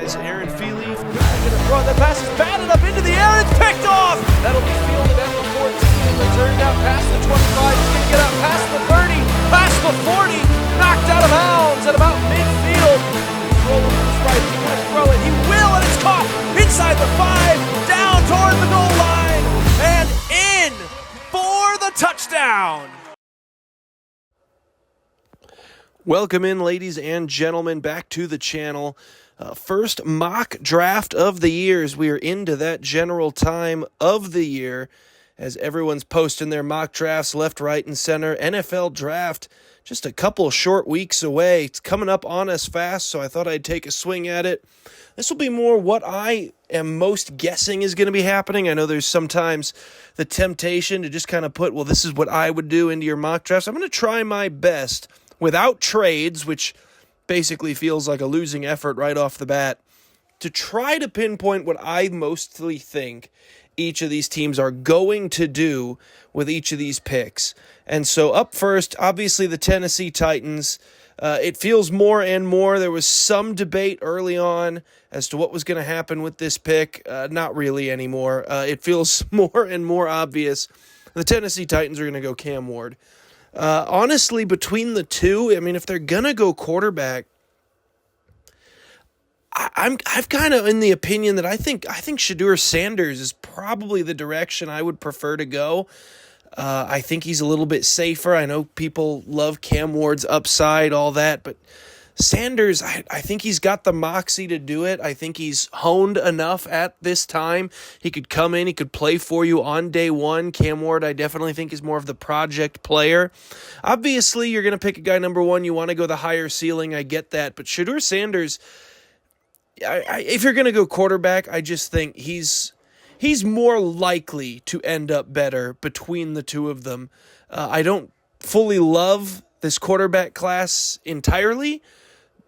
is Aaron Feeley. Going to throw, that pass is batted up into the air, it's picked off! That'll be fielded at the 14, returned out past the 25, he's going to get out past the 30, past the 40, knocked out of bounds at about midfield. He's rolling to his right, he's going to throw it, he will, and it's caught inside the 5, down toward the goal line, and in for the touchdown! Welcome in, ladies and gentlemen, back to the channel. First mock draft of the years. We are into that general time of the year as everyone's posting their mock drafts left, right, and center. NFL draft just a couple short weeks away. It's coming up on us fast, so I thought I'd take a swing at it. This will be more what I am most guessing is going to be happening. I know there's sometimes the temptation to just kind of put, well, this is what I would do into your mock drafts. I'm going to try my best without trades, which basically feels like a losing effort right off the bat, to try to pinpoint what I mostly think each of these teams are going to do with each of these picks. And so up first, obviously the Tennessee Titans. It feels more and more, there was some debate early on as to what was going to happen with this pick. Not really anymore. It feels more and more obvious. The Tennessee Titans are going to go Cam Ward. Honestly, between the two, I mean, if they're gonna go quarterback, I've kind of in the opinion that I think Shedeur Sanders is probably the direction I would prefer to go. I think he's a little bit safer. I know people love Cam Ward's upside, all that, but Sanders, I think he's got the moxie to do it. I think he's honed enough at this time. He could come in, he could play for you on day one. Cam Ward, I definitely think, is more of the project player. Obviously, you're going to pick a guy number one. You want to go the higher ceiling. I get that. But Shedeur Sanders, if you're going to go quarterback, I just think he's more likely to end up better between the two of them. I don't fully love this quarterback class entirely,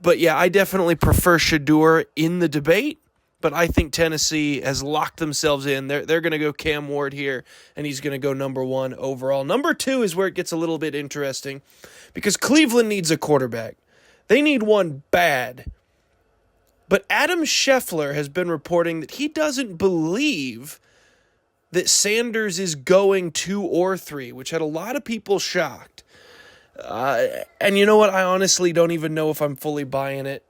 but yeah, I definitely prefer Shedeur in the debate, but I think Tennessee has locked themselves in. They're going to go Cam Ward here, and he's going to go number one overall. Number two is where it gets a little bit interesting because Cleveland needs a quarterback. They need one bad. But Adam Scheffler has been reporting that he doesn't believe that Sanders is going 2 or 3, which had a lot of people shocked. And you know what? I honestly don't even know if I'm fully buying it.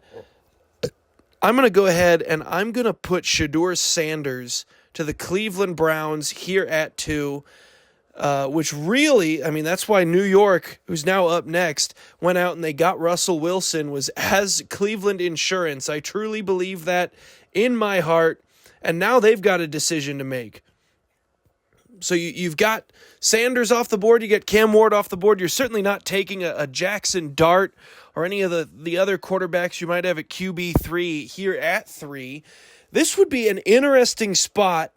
I'm going to go ahead and I'm going to put Shedeur Sanders to the Cleveland Browns here at 2, which really, I mean, that's why New York, who's now up next, went out and they got Russell Wilson, was as Cleveland insurance. I truly believe that in my heart, and now they've got a decision to make. So you've got Sanders off the board, you get Cam Ward off the board. You're certainly not taking a Jackson Dart or any of the other quarterbacks you might have at QB3 here at 3. This would be an interesting spot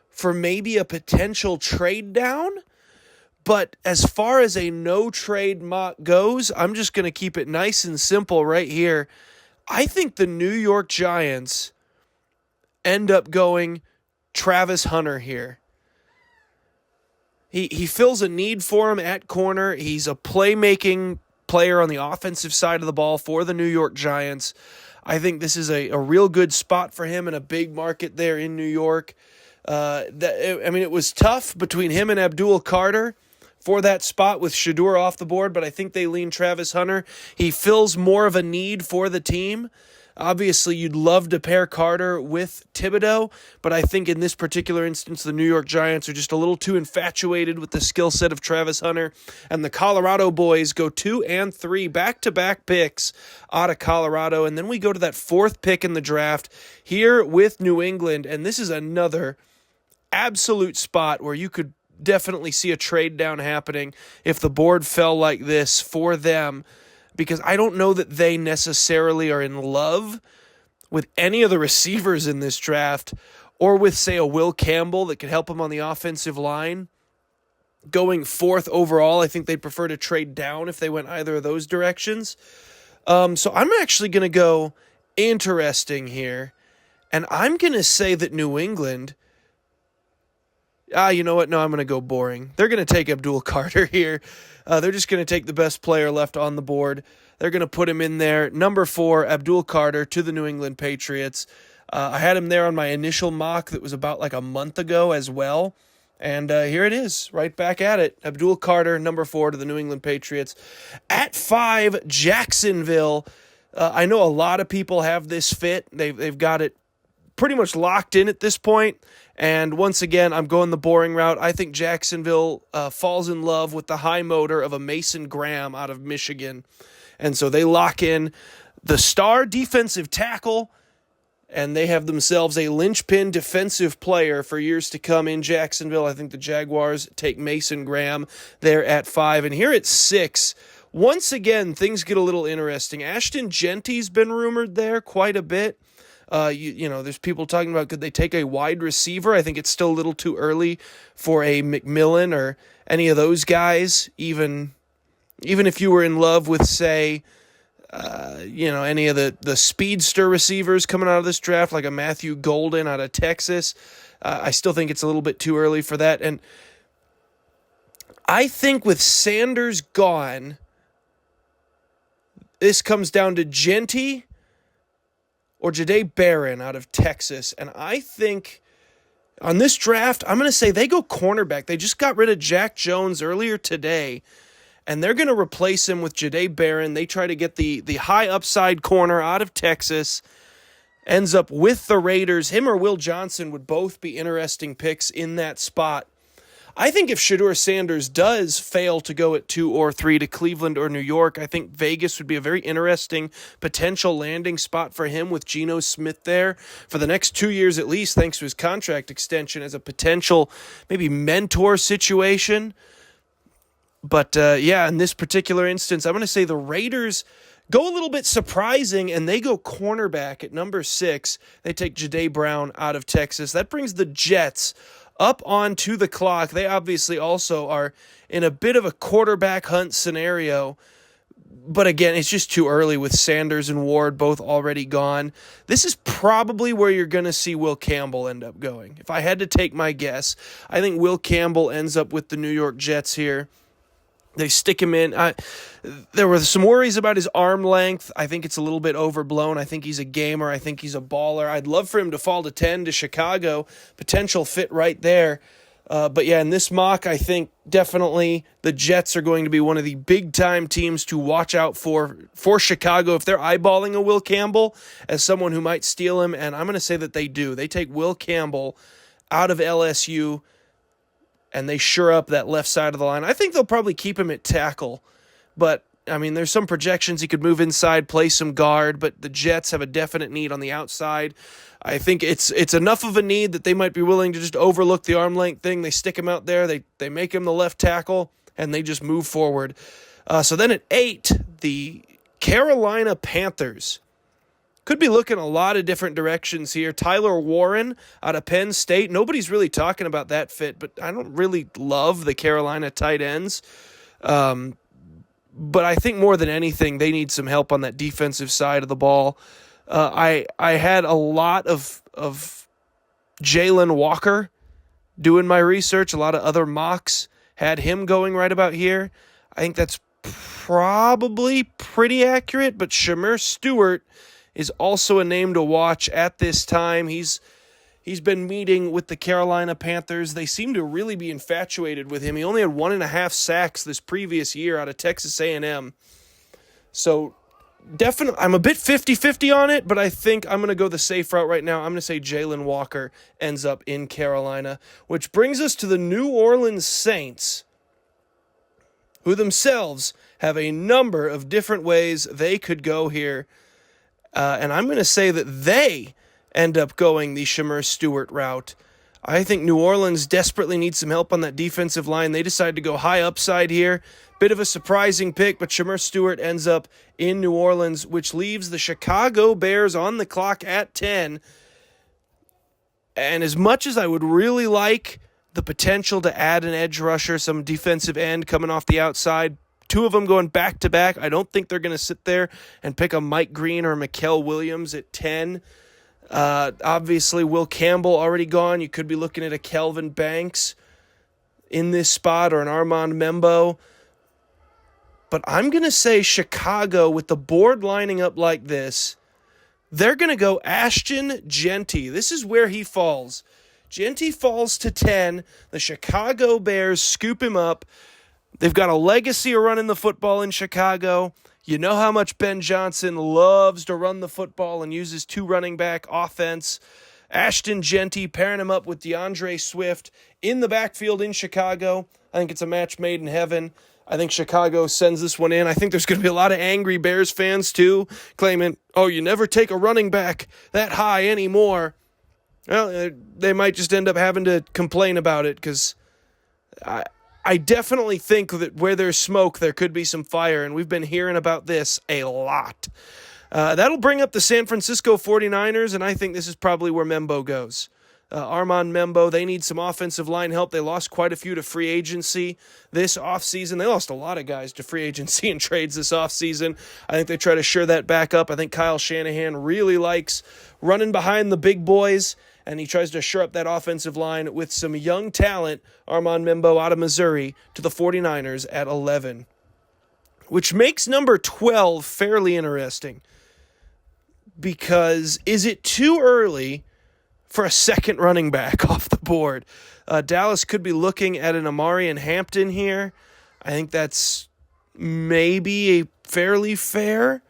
for maybe a potential trade down. But as far as a no-trade mock goes, I'm just going to keep it nice and simple right here. I think the New York Giants end up going Travis Hunter here. He fills a need for him at corner. He's a playmaking player on the offensive side of the ball for the New York Giants. I think this is a real good spot for him in a big market there in New York. It was tough between him and Abdul Carter for that spot with Shedeur off the board, but I think they lean Travis Hunter. He fills more of a need for the team. Obviously, you'd love to pair Carter with Thibodeau, but I think in this particular instance, the New York Giants are just a little too infatuated with the skill set of Travis Hunter, and the Colorado boys go 2 and 3 back-to-back picks out of Colorado, and then we go to that 4th pick in the draft here with New England, and this is another absolute spot where you could definitely see a trade down happening if the board fell like this for them, because I don't know that they necessarily are in love with any of the receivers in this draft or with, say, a Will Campbell that could help them on the offensive line. Going 4th overall, I think they'd prefer to trade down if they went either of those directions. So I'm actually going to go interesting here, and I'm going to say that New England You know what? No, I'm going to go boring. They're going to take Abdul Carter here. They're just going to take the best player left on the board. They're going to put him in there. Number 4, Abdul Carter to the New England Patriots. I had him there on my initial mock that was about like a month ago as well. And here it is, right back at it. Abdul Carter, number 4 to the New England Patriots. At 5, Jacksonville. I know a lot of people have this fit. They've got it pretty much locked in at this point. And once again, I'm going the boring route. I think Jacksonville falls in love with the high motor of a Mason Graham out of Michigan. And so they lock in the star defensive tackle, and they have themselves a linchpin defensive player for years to come in Jacksonville. I think the Jaguars take Mason Graham there at 5. And here at 6, once again, things get a little interesting. Ashton Genty's been rumored there quite a bit. You know, there's people talking about could they take a wide receiver. I think it's still a little too early for a McMillan or any of those guys. Even if you were in love with, say, any of the speedster receivers coming out of this draft, like a Matthew Golden out of Texas, I still think it's a little bit too early for that. And I think with Sanders gone, this comes down to Genty or Jahdae Barron out of Texas. And I think on this draft, I'm going to say they go cornerback. They just got rid of Jack Jones earlier today, and they're going to replace him with Jahdae Barron. They try to get the high upside corner out of Texas, ends up with the Raiders. Him or Will Johnson would both be interesting picks in that spot. I think if Shedeur Sanders does fail to go at 2 or 3 to Cleveland or New York, I think Vegas would be a very interesting potential landing spot for him with Geno Smith there for the next 2 years at least, thanks to his contract extension as a potential maybe mentor situation. But in this particular instance, I'm going to say the Raiders go a little bit surprising, and they go cornerback at number 6. They take Jahdae Brown out of Texas. That brings the Jets up onto the clock. They obviously also are in a bit of a quarterback hunt scenario. But again, it's just too early with Sanders and Ward both already gone. This is probably where you're going to see Will Campbell end up going. If I had to take my guess, I think Will Campbell ends up with the New York Jets here. They stick him in. There were some worries about his arm length. I think it's a little bit overblown. I think he's a gamer. I think he's a baller. I'd love for him to fall to 10 to Chicago. Potential fit right there. But yeah, in this mock, I think definitely the Jets are going to be one of the big-time teams to watch out for Chicago if they're eyeballing a Will Campbell as someone who might steal him. And I'm going to say that they do. They take Will Campbell out of LSU, and they shore up that left side of the line. I think they'll probably keep him at tackle, but I mean, there's some projections he could move inside, play some guard, but the Jets have a definite need on the outside. I think it's enough of a need that they might be willing to just overlook the arm length thing. They stick him out there, they make him the left tackle, and they just move forward. So then at 8, the Carolina Panthers could be looking a lot of different directions here. Tyler Warren out of Penn State. Nobody's really talking about that fit, but I don't really love the Carolina tight ends. But I think more than anything, they need some help on that defensive side of the ball. I had a lot of Jalen Walker doing my research. A lot of other mocks had him going right about here. I think that's probably pretty accurate, but Shamir Stewart is also a name to watch at this time. He's been meeting with the Carolina Panthers. They seem to really be infatuated with him. He only had 1.5 sacks this previous year out of Texas A&M. So definitely, I'm a bit 50-50 on it, but I think I'm going to go the safe route right now. I'm going to say Jalen Walker ends up in Carolina, which brings us to the New Orleans Saints, who themselves have a number of different ways they could go here. And I'm going to say that they end up going the Shamir Stewart route. I think New Orleans desperately needs some help on that defensive line. They decide to go high upside here. Bit of a surprising pick, but Shamir Stewart ends up in New Orleans, which leaves the Chicago Bears on the clock at 10. And as much as I would really like the potential to add an edge rusher, some defensive end coming off the outside, 2 of them going back-to-back, I don't think they're going to sit there and pick a Mike Green or Mikael Williams at 10. Obviously, Will Campbell already gone. You could be looking at a Kelvin Banks in this spot or an Armand Membo. But I'm going to say Chicago, with the board lining up like this, they're going to go Ashton Genty. This is where he falls. Genty falls to 10. The Chicago Bears scoop him up. They've got a legacy of running the football in Chicago. You know how much Ben Johnson loves to run the football and uses two running back offense. Ashton Genty pairing him up with DeAndre Swift in the backfield in Chicago. I think it's a match made in heaven. I think Chicago sends this one in. I think there's going to be a lot of angry Bears fans, too, claiming, oh, you never take a running back that high anymore. Well, they might just end up having to complain about it because I definitely think that where there's smoke, there could be some fire, and we've been hearing about this a lot. That'll bring up the San Francisco 49ers, and I think this is probably where Membo goes. Armand Membo, they need some offensive line help. They lost quite a few to free agency this offseason. They lost a lot of guys to free agency and trades this offseason. I think they try to shore that back up. I think Kyle Shanahan really likes running behind the big boys, and he tries to shore up that offensive line with some young talent, Armand Membo out of Missouri, to the 49ers at 11, which makes number 12 fairly interesting. Because is it too early for a second running back off the board? Dallas could be looking at an Amari and Hampton here. I think that's maybe a fairly fair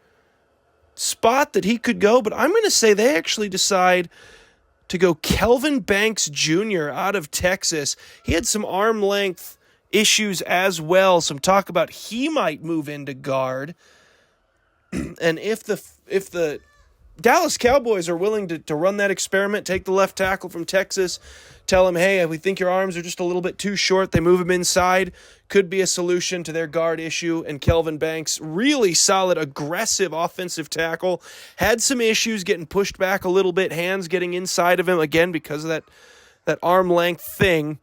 spot that he could go, but I'm going to say they actually decide to go Kelvin Banks Jr. out of Texas. He had some arm length issues as well. Some talk about he might move into guard. And if the Dallas Cowboys are willing to run that experiment, take the left tackle from Texas, tell him, hey, we think your arms are just a little bit too short, they move him inside, could be a solution to their guard issue. And Kelvin Banks, really solid, aggressive offensive tackle, had some issues getting pushed back a little bit, hands getting inside of him, again, because of that arm length thing.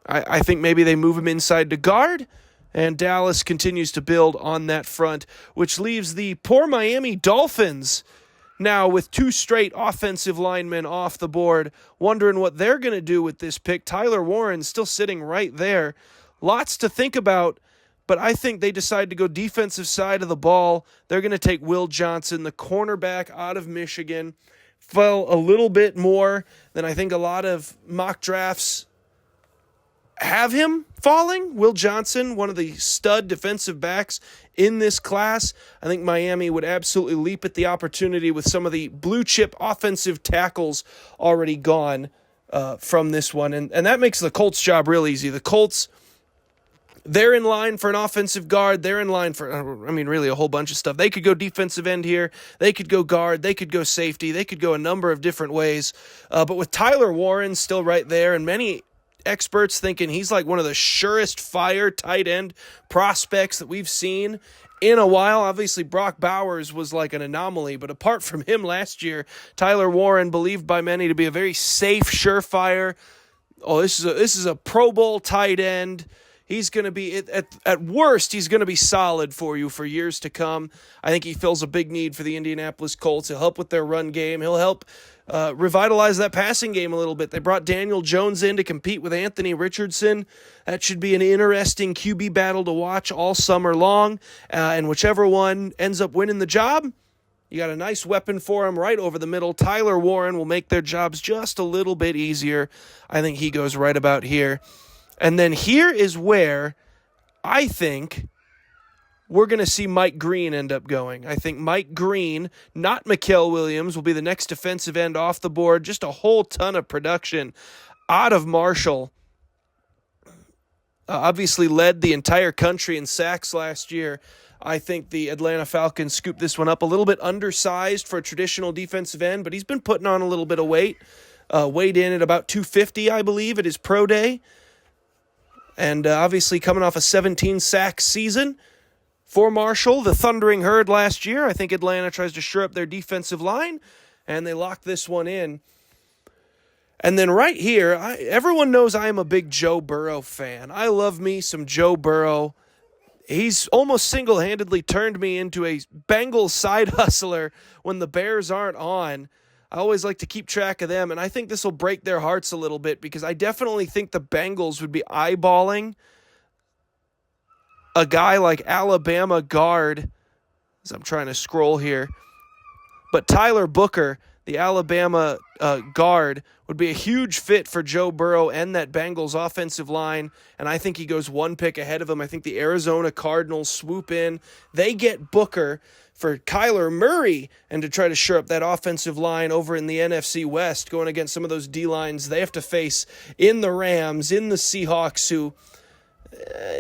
I think maybe they move him inside to guard, and Dallas continues to build on that front, which leaves the poor Miami Dolphins now with two straight offensive linemen off the board, wondering what they're going to do with this pick. Tyler Warren still sitting right there. Lots to think about, but I think they decide to go defensive side of the ball. They're going to take Will Johnson, the cornerback out of Michigan. Fell a little bit more than I think a lot of mock drafts have him falling. Will Johnson, one of the stud defensive backs in this class. I think Miami would absolutely leap at the opportunity with some of the blue chip offensive tackles already gone from this one. And that makes the Colts' job real easy. The Colts, they're in line for an offensive guard. They're in line for, really a whole bunch of stuff. They could go defensive end here. They could go guard. They could go safety. They could go a number of different ways. But with Tyler Warren still right there, and many experts thinking he's like one of the surest fire tight end prospects that we've seen in a while. Obviously, Brock Bowers was like an anomaly, but apart from him last year, Tyler Warren, believed by many to be a very safe, surefire. Oh, this is a Pro Bowl tight end. He's going to be, at worst, he's going to be solid for you for years to come. I think he fills a big need for the Indianapolis Colts. He'll help with their run game. He'll help revitalize that passing game a little bit. They brought Daniel Jones in to compete with Anthony Richardson. That should be an interesting QB battle to watch all summer long. And whichever one ends up winning the job, you got a nice weapon for him right over the middle. Tyler Warren will make their jobs just a little bit easier. I think he goes right about here. And then here is where I think we're going to see Mike Green end up going. I think Mike Green, not Mikael Williams, will be the next defensive end off the board. Just a whole ton of production out of Marshall. Obviously led the entire country in sacks last year. I think the Atlanta Falcons scooped this one up a little bit undersized for a traditional defensive end, but he's been putting on a little bit of weight. Weighed in at about 250, I believe, at his pro day. And obviously coming off a 17-sack season for Marshall, the Thundering Herd last year. I think Atlanta tries to shore up their defensive line, and they lock this one in. And then right here, everyone knows I am a big Joe Burrow fan. I love me some Joe Burrow. He's almost single-handedly turned me into a Bengals side hustler when the Bears aren't on. I always like to keep track of them, and I think this will break their hearts a little bit because I definitely think the Bengals would be eyeballing a guy like Alabama guard, as I'm trying to scroll here, but Tyler Booker, the Alabama guard, would be a huge fit for Joe Burrow and that Bengals offensive line, and I think he goes one pick ahead of him. I think the Arizona Cardinals swoop in. They get Booker for Kyler Murray and to try to shore up that offensive line over in the NFC West, going against some of those D-lines they have to face in the Rams, in the Seahawks, who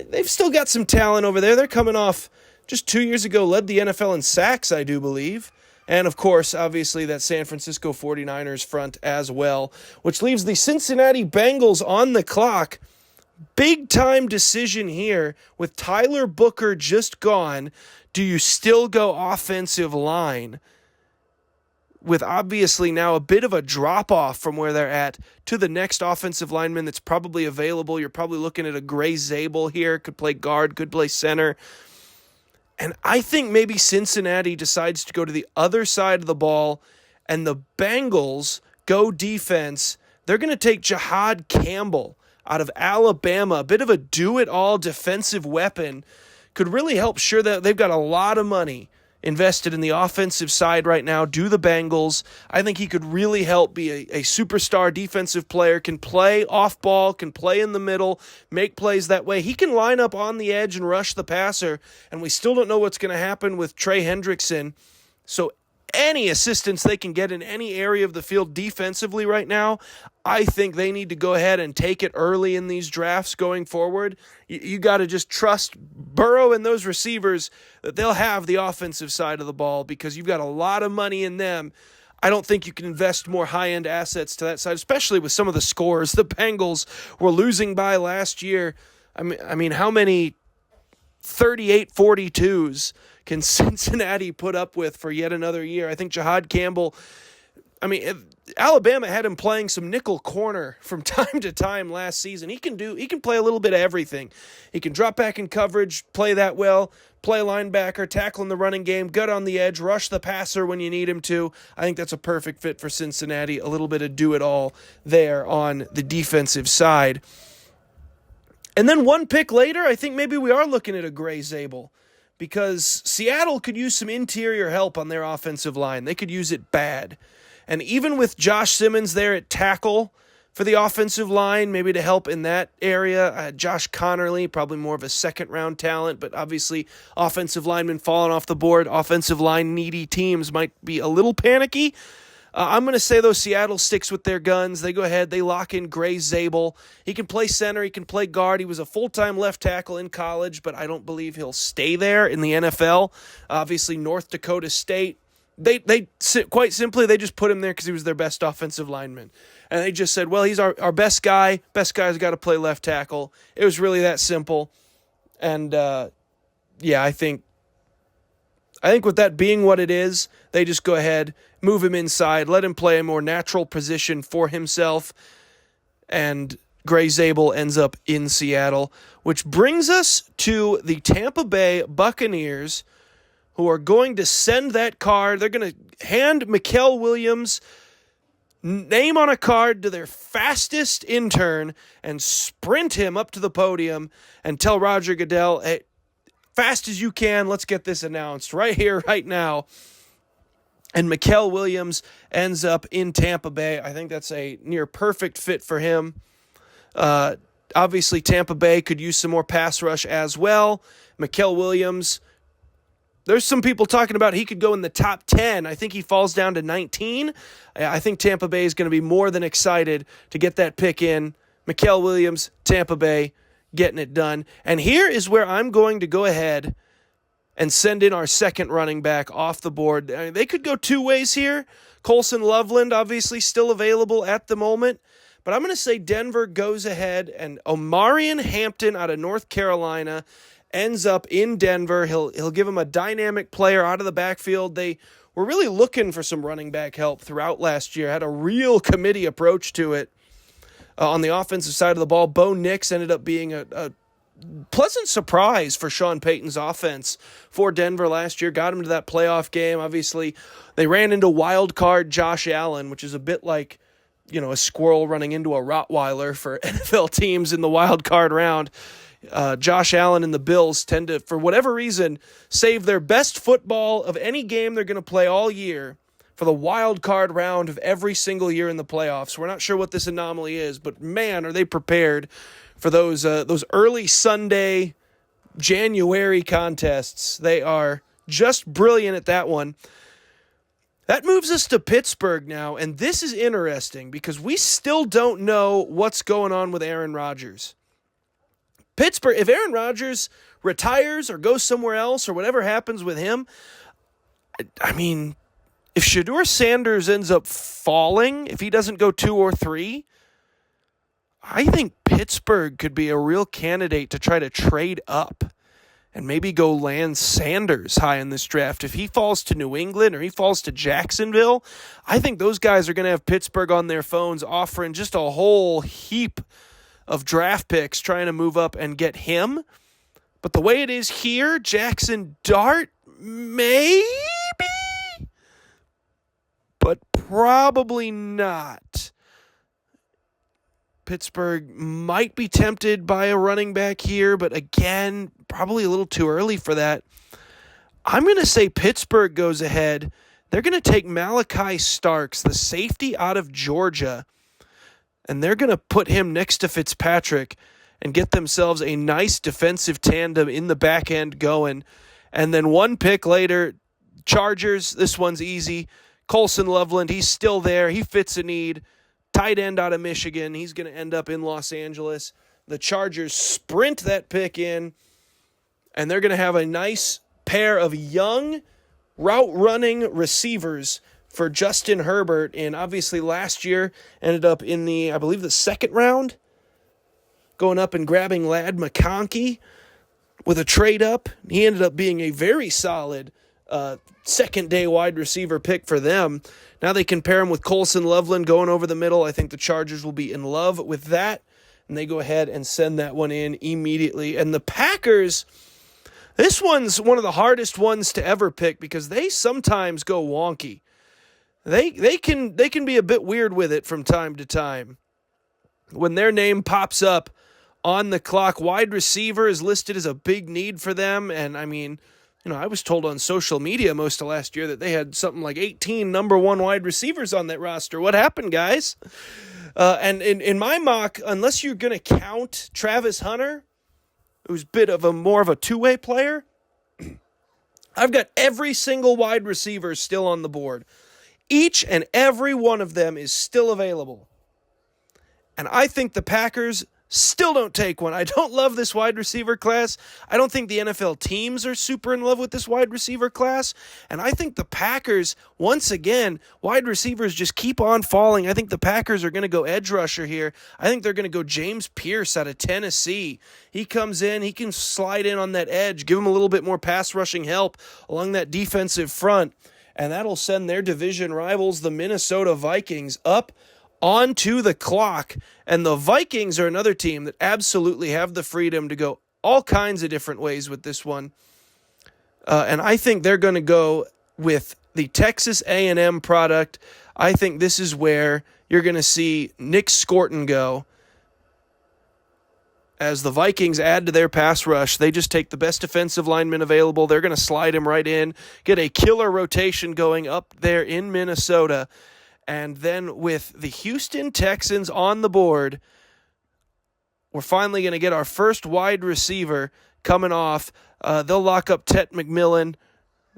they've still got some talent over there. They're coming off, just 2 years ago, led the NFL in sacks, I do believe. And, of course, obviously that San Francisco 49ers front as well, which leaves the Cincinnati Bengals on the clock. Big-time decision here with Tyler Booker just gone. Do you still go offensive line? With obviously now a bit of a drop-off from where they're at to the next offensive lineman that's probably available. You're probably looking at a Gray Zabel here. Could play guard, could play center. And I think maybe Cincinnati decides to go to the other side of the ball, and the Bengals go defense. They're going to take Jihad Campbell out of Alabama, a bit of a do-it-all defensive weapon. Could really help sure that they've got a lot of money invested in the offensive side right now. Do the Bengals. I think he could really help be a superstar defensive player, can play off ball, can play in the middle, make plays that way. He can line up on the edge and rush the passer, and we still don't know what's going to happen with Trey Hendrickson. So any assistance they can get in any area of the field defensively right now, I think they need to go ahead and take it early in these drafts going forward. You got to just trust Burrow and those receivers that they'll have the offensive side of the ball because you've got a lot of money in them. I don't think you can invest more high-end assets to that side, especially with some of the scores the Bengals were losing by last year. I mean, how many 38-42s can Cincinnati put up with for yet another year? I think Jihad Campbell, Alabama had him playing some nickel corner from time to time last season. He can play a little bit of everything. He can drop back in coverage, play that well, play linebacker, tackle in the running game, gut on the edge, rush the passer when you need him to. I think that's a perfect fit for Cincinnati. A little bit of do-it-all there on the defensive side. And then one pick later, I think maybe we are looking at a Gray Zabel, because Seattle could use some interior help on their offensive line. They could use it bad. And even with Josh Simmons there at tackle for the offensive line, maybe to help in that area, Josh Connerly, probably more of a second-round talent, but obviously offensive linemen falling off the board, offensive line-needy teams might be a little panicky. I'm going to say, though, Seattle sticks with their guns. They go ahead. They lock in Gray Zabel. He can play center. He can play guard. He was a full-time left tackle in college, but I don't believe he'll stay there in the NFL. Obviously, North Dakota State, they quite simply, they just put him there because he was their best offensive lineman. And they just said, well, he's our best guy. Best guy's got to play left tackle. It was really that simple. And, I think with that being what it is, they just go ahead, move him inside, let him play a more natural position for himself, and Gray Zabel ends up in Seattle, which brings us to the Tampa Bay Buccaneers, who are going to send that card. They're going to hand Mikael Williams' name on a card to their fastest intern and sprint him up to the podium and tell Roger Goodell, hey, fast as you can, let's get this announced right here, right now. And Mikael Williams ends up in Tampa Bay. I think that's a near perfect fit for him. Obviously, Tampa Bay could use some more pass rush as well. Mikael Williams, there's some people talking about he could go in the top 10. I think he falls down to 19. I think Tampa Bay is going to be more than excited to get that pick in. Mikael Williams, Tampa Bay, getting it done. And here is where I'm going to go ahead and send in our second running back off the board. I mean, they could go two ways here. Colson Loveland, obviously, still available at the moment. But I'm going to say Denver goes ahead, and Omarion Hampton out of North Carolina ends up in Denver. He'll give him a dynamic player out of the backfield. They were really looking for some running back help throughout last year. Had a real committee approach to it. On the offensive side of the ball, Bo Nix ended up being a pleasant surprise for Sean Payton's offense for Denver last year. Got him to that playoff game. Obviously, they ran into wild card Josh Allen, which is a bit like, a squirrel running into a Rottweiler for NFL teams in the wild card round. Josh Allen and the Bills tend to, for whatever reason, save their best football of any game they're going to play all year for the wild card round of every single year in the playoffs. We're not sure what this anomaly is, but man, are they prepared for those early Sunday, January contests. They are just brilliant at that one. That moves us to Pittsburgh now, and this is interesting because we still don't know what's going on with Aaron Rodgers. Pittsburgh, if Aaron Rodgers retires or goes somewhere else or whatever happens with him, I mean, if Shedeur Sanders ends up falling, if he doesn't go 2 or 3, I think Pittsburgh could be a real candidate to try to trade up and maybe go land Sanders high in this draft. If he falls to New England or he falls to Jacksonville, I think those guys are going to have Pittsburgh on their phones offering just a whole heap of draft picks trying to move up and get him. But the way it is here, Jackson Dart, maybe, but probably not. Pittsburgh might be tempted by a running back here, but again, probably a little too early for that. I'm going to say Pittsburgh goes ahead. They're going to take Malachi Starks, the safety out of Georgia, and they're going to put him next to Fitzpatrick and get themselves a nice defensive tandem in the back end going. And then one pick later, Chargers, this one's easy. Colson Loveland, he's still there. He fits a need. Tight end out of Michigan. He's going to end up in Los Angeles. The Chargers sprint that pick in, and they're going to have a nice pair of young route-running receivers for Justin Herbert. And obviously last year ended up in the, I believe, the second round, going up and grabbing Ladd McConkey with a trade up. He ended up being a very solid second-day wide receiver pick for them. Now they can pair him with Colson Loveland going over the middle. I think the Chargers will be in love with that, and they go ahead and send that one in immediately. And the Packers, this one's one of the hardest ones to ever pick because they sometimes go wonky. They can be a bit weird with it from time to time. When their name pops up on the clock, wide receiver is listed as a big need for them, and I mean, I was told on social media most of last year that they had something like 18 number one wide receivers on that roster. What happened, guys? And in my mock, unless you're going to count Travis Hunter, who's a bit of more of a two-way player, I've got every single wide receiver still on the board. Each and every one of them is still available. And I think the Packers still don't take one. I don't love this wide receiver class. I don't think the NFL teams are super in love with this wide receiver class. And I think the Packers, once again, wide receivers just keep on falling. I think the Packers are going to go edge rusher here. I think they're going to go James Pierce out of Tennessee. He comes in, he can slide in on that edge, give him a little bit more pass rushing help along that defensive front. And that'll send their division rivals, the Minnesota Vikings, up onto the clock. And the Vikings are another team that absolutely have the freedom to go all kinds of different ways with this one. And I think they're going to go with the Texas A&M product. I think this is where you're going to see Nick Scorton go. As the Vikings add to their pass rush, they just take the best defensive lineman available. They're going to slide him right in, get a killer rotation going up there in Minnesota. And then with the Houston Texans on the board, we're finally going to get our first wide receiver coming off. They'll lock up Tet McMillan.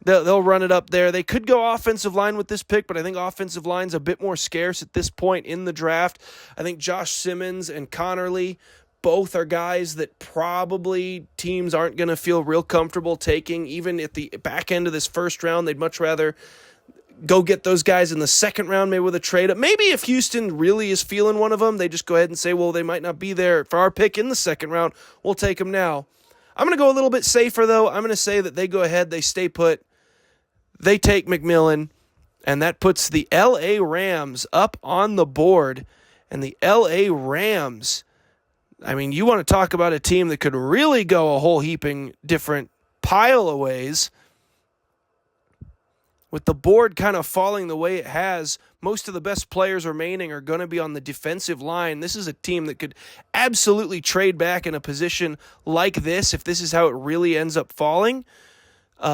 They'll run it up there. They could go offensive line with this pick, but I think offensive line's a bit more scarce at this point in the draft. I think Josh Simmons and Connerly both are guys that probably teams aren't going to feel real comfortable taking. Even at the back end of this first round, they'd much rather go get those guys in the second round, maybe with a trade up. Maybe if Houston really is feeling one of them, they just go ahead and say, well, they might not be there for our pick in the second round. We'll take them now. I'm going to go a little bit safer, though. I'm going to say that they go ahead, they stay put, they take McMillan, and that puts the L.A. Rams up on the board. And the L.A. Rams, I mean, you want to talk about a team that could really go a whole heaping different pile of ways. With the board kind of falling the way it has, most of the best players remaining are going to be on the defensive line. This is a team that could absolutely trade back in a position like this if this is how it really ends up falling. But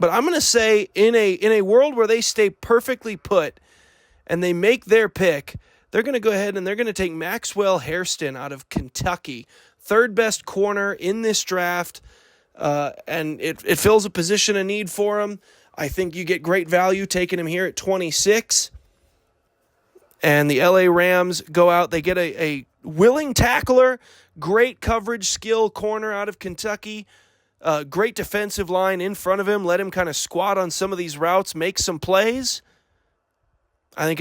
I'm going to say in a world where they stay perfectly put and they make their pick, they're going to go ahead and they're going to take Maxwell Hairston out of Kentucky, third best corner in this draft. And it fills a position of need for him. I think you get great value taking him here at 26. And the LA Rams go out. They get a willing tackler, great coverage skill corner out of Kentucky, great defensive line in front of him. Let him kind of squat on some of these routes, make some plays. I think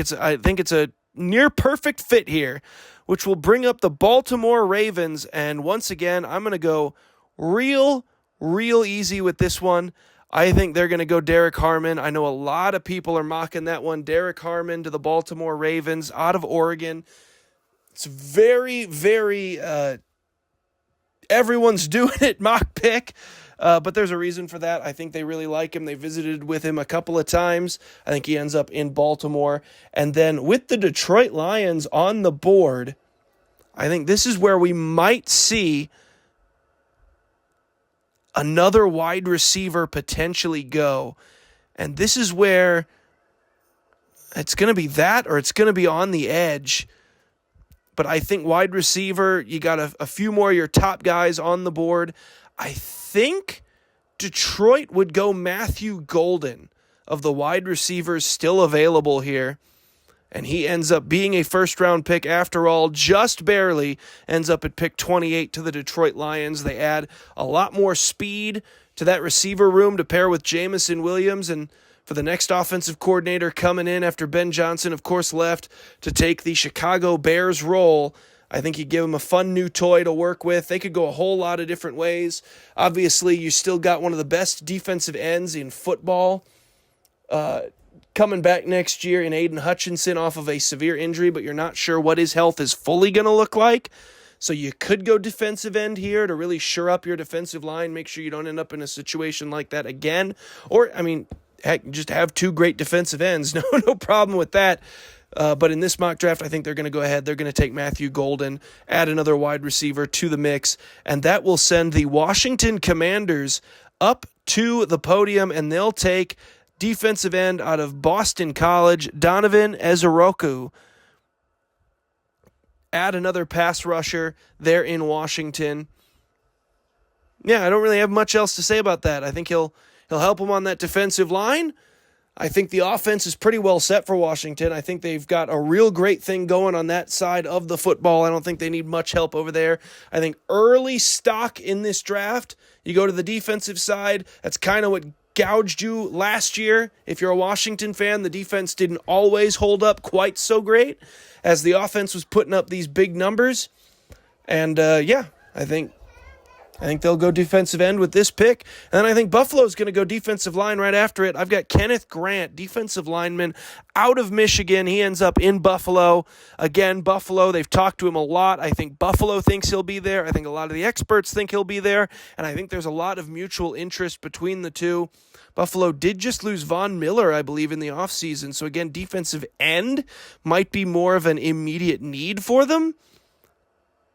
it's a near perfect fit here, which will bring up the Baltimore Ravens. And once again, I'm going to go real easy with this one. I think they're going to go Derek Harmon. I know a lot of people are mocking that one. Derek Harmon to the Baltimore Ravens out of Oregon. It's very, very, everyone's doing it mock pick, but there's a reason for that. I think they really like him. They visited with him a couple of times. I think he ends up in Baltimore. And then with the Detroit Lions on the board, I think this is where we might see another wide receiver potentially go. And this is where it's going to be that or it's going to be on the edge. But I think wide receiver, you got a few more of your top guys on the board. I think Detroit would go Matthew Golden of the wide receivers still available here. And he ends up being a first-round pick after all, just barely, ends up at pick 28 to the Detroit Lions. They add a lot more speed to that receiver room to pair with Jamison Williams. And for the next offensive coordinator coming in after Ben Johnson, of course, left to take the Chicago Bears role, I think you give him a fun new toy to work with. They could go a whole lot of different ways. Obviously, you still got one of the best defensive ends in football coming back next year in Aiden Hutchinson off of a severe injury, but you're not sure what his health is fully going to look like. So you could go defensive end here to really shore up your defensive line, make sure you don't end up in a situation like that again. Or, I mean, heck, just have two great defensive ends. No problem with that. But in this mock draft, I think they're going to go ahead. They're going to take Matthew Golden, add another wide receiver to the mix, and that will send the Washington Commanders up to the podium, and they'll take defensive end out of Boston College, Donovan Ezoroku. Add another pass rusher there in Washington. Yeah, I don't really have much else to say about that. I think he'll help them on that defensive line. I think the offense is pretty well set for Washington. I think they've got a real great thing going on that side of the football. I don't think they need much help over there. I think early stock in this draft, you go to the defensive side. That's kind of what gouged you last year. If you're a Washington fan, the defense didn't always hold up quite so great as the offense was putting up these big numbers. And I think they'll go defensive end with this pick. And then I think Buffalo's going to go defensive line right after it. I've got Kenneth Grant, defensive lineman out of Michigan. He ends up in Buffalo. Again, Buffalo, they've talked to him a lot. I think Buffalo thinks he'll be there. I think a lot of the experts think he'll be there. And I think there's a lot of mutual interest between the two. Buffalo did just lose Von Miller, I believe, in the offseason. So again, defensive end might be more of an immediate need for them.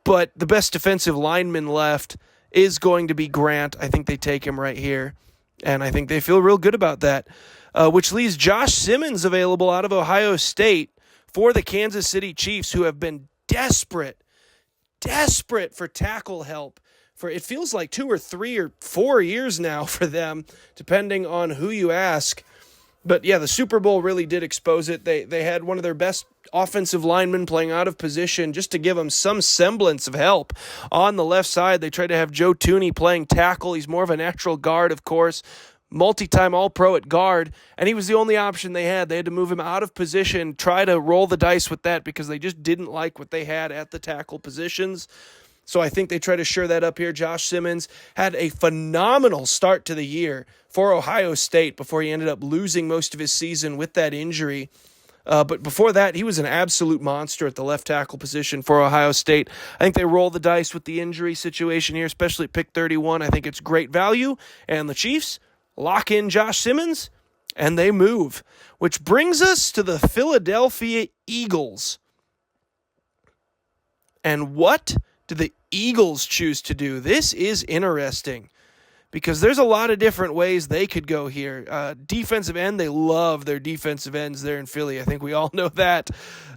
But the best defensive lineman left is going to be Grant. I think they take him right here, and I think they feel real good about that, which leaves Josh Simmons available out of Ohio State for the Kansas City Chiefs, who have been desperate for tackle help for it feels like 2 or 3 or 4 years now for them, depending on who you ask. But yeah, the Super Bowl really did expose it. They had one of their best offensive linemen playing out of position just to give them some semblance of help. On the left side, they tried to have Joe Thuney playing tackle. He's more of a natural guard, of course. Multi-time All-Pro at guard, and he was the only option they had. They had to move him out of position, try to roll the dice with that because they just didn't like what they had at the tackle positions. So I think they try to shore that up here. Josh Simmons had a phenomenal start to the year for Ohio State before he ended up losing most of his season with that injury. But before that, he was an absolute monster at the left tackle position for Ohio State. I think they roll the dice with the injury situation here, especially at pick 31. I think it's great value. And the Chiefs lock in Josh Simmons, and they move. Which brings us to the Philadelphia Eagles. And what do the Eagles choose to do? This is interesting, because there's a lot of different ways they could go here. Defensive end, they love their defensive ends there in Philly. I think we all know that.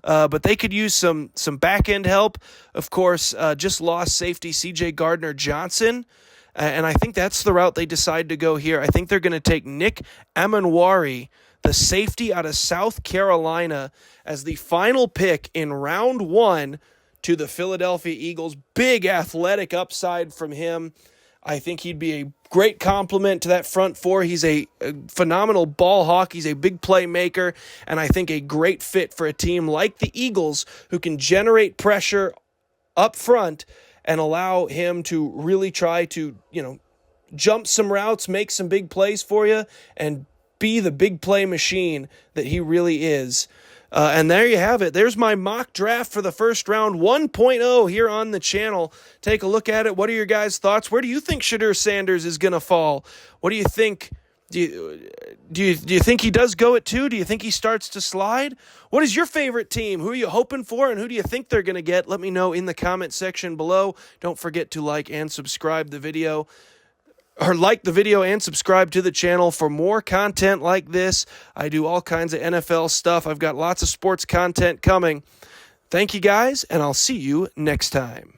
But they could use some back-end help. Of course, just lost safety C.J. Gardner-Johnson. And I think that's the route they decide to go here. I think they're going to take Nick Amenwari, the safety out of South Carolina, as the final pick in round 1 to the Philadelphia Eagles. Big athletic upside from him. I think he'd be a great complement to that front four. He's a phenomenal ball hawk. He's a big playmaker, and I think a great fit for a team like the Eagles, who can generate pressure up front and allow him to really try to, jump some routes, make some big plays for you, and be the big play machine that he really is. And there you have it. There's my mock draft for the first round 1.0 here on the channel. Take a look at it. What are your guys' thoughts? Where do you think Shedeur Sanders is going to fall? What do you think? Do you think he does go at 2? Do you think he starts to slide? What is your favorite team? Who are you hoping for, and who do you think they're going to get? Let me know in the comment section below. Don't forget to like and subscribe the video. Or like the video and subscribe to the channel for more content like this. I do all kinds of NFL stuff. I've got lots of sports content coming. Thank you guys, and I'll see you next time.